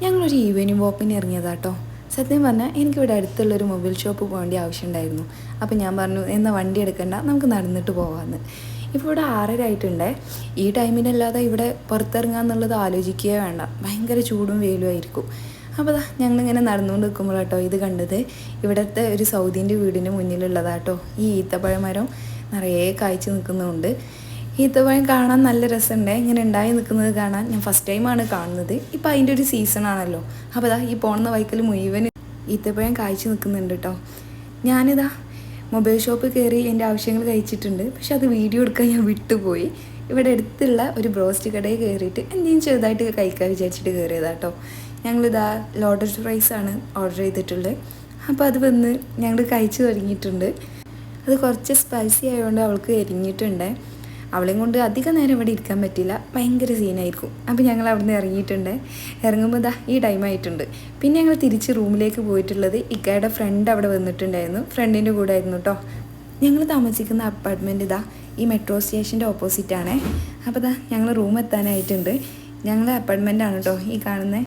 ഞങ്ങളൊരു ഈവനിങ് വാക്കിന് ഇറങ്ങിയതാട്ടോ. സത്യം പറഞ്ഞാൽ എനിക്കിവിടെ അടുത്തുള്ളൊരു മൊബൈൽ ഷോപ്പ് പോകേണ്ട ആവശ്യമുണ്ടായിരുന്നു. അപ്പോൾ ഞാൻ പറഞ്ഞു എന്നാൽ വണ്ടി എടുക്കണ്ട, നമുക്ക് നടന്നിട്ട് പോകാമെന്ന്. ഇപ്പോൾ ഇവിടെ 6:30 ആയിട്ടുണ്ടേ. ഈ ടൈമിനല്ലാതെ ഇവിടെ പുറത്തിറങ്ങുക എന്നുള്ളത് ആലോചിക്കുകയേ വേണ്ട, ഭയങ്കര ചൂടും വെയിലും ആയിരിക്കും. അപ്പോൾ ഞങ്ങളിങ്ങനെ നടന്നുകൊണ്ട് നിൽക്കുമ്പോഴാട്ടോ ഇത് കണ്ടത്. ഇവിടുത്തെ ഒരു സൗദിൻ്റെ വീടിന് മുന്നിലുള്ളതാട്ടോ ഈ ഈത്തപ്പഴമരം നിറയെ കായ്ച്ച് നിൽക്കുന്നുണ്ട്. ഈത്തപ്പഴം കാണാൻ നല്ല രസമുണ്ട്, ഇങ്ങനെ ഉണ്ടായി നിൽക്കുന്നത് കാണാൻ. ഞാൻ ഫസ്റ്റ് ടൈമാണ് കാണുന്നത്. ഇപ്പം അതിൻ്റെ ഒരു സീസണാണല്ലോ. അപ്പോൾ ഈ പോകുന്ന വൈക്കൽ മുഴുവൻ ഈത്തപ്പഴം കായ്ച്ച് നിൽക്കുന്നുണ്ട് കേട്ടോ. ഞാനിതാ മൊബൈൽ ഷോപ്പിൽ കയറി എൻ്റെ ആവശ്യങ്ങൾ കഴിച്ചിട്ടുണ്ട്. പക്ഷെ അത് വീഡിയോ എടുക്കാൻ ഞാൻ വിട്ടുപോയി. ഇവിടെ അടുത്തുള്ള ഒരു ബ്രോസ്റ്റ് കടയിൽ കയറിയിട്ട് എന്തെങ്കിലും ചെറുതായിട്ട് കഴിക്കാൻ വിചാരിച്ചിട്ട് കയറിയതാട്ടോ. ഞങ്ങളിതാ ലോഡഡ് ഫ്രൈസാണ് ഓർഡർ ചെയ്തിട്ടുള്ളത്. അപ്പോൾ അത് വന്ന് ഞങ്ങൾ കഴിച്ച് തുടങ്ങിയിട്ടുണ്ട്. അത് കുറച്ച് സ്പൈസി ആയതുകൊണ്ട് അവൾക്ക് എരിഞ്ഞിട്ടുണ്ട്. അവളെയും കൊണ്ട് അധികം നേരം ഇവിടെ ഇരിക്കാൻ പറ്റില്ല, ഭയങ്കര സീനായിരിക്കും. അപ്പോൾ ഞങ്ങൾ അവിടെ നിന്ന് ഇറങ്ങിയിട്ടുണ്ട്. ഇറങ്ങുമ്പോൾ ഈ ടൈമായിട്ടുണ്ട്. പിന്നെ ഞങ്ങൾ തിരിച്ച് റൂമിലേക്ക് പോയിട്ടുള്ളത് ഇക്കയുടെ ഫ്രണ്ട് അവിടെ വന്നിട്ടുണ്ടായിരുന്നു. ഫ്രണ്ടിൻ്റെ കൂടെ ആയിരുന്നു കേട്ടോ. ഞങ്ങൾ താമസിക്കുന്ന അപ്പാർട്ട്മെൻറ്റ് ഈ മെട്രോ സ്റ്റേഷൻ്റെ ഓപ്പോസിറ്റാണേ. അപ്പോൾ ഞങ്ങൾ റൂം എത്താനായിട്ടുണ്ട്. ഞങ്ങൾ അപ്പാർട്ട്മെൻറ്റാണ് കേട്ടോ ഈ കാണുന്നത്.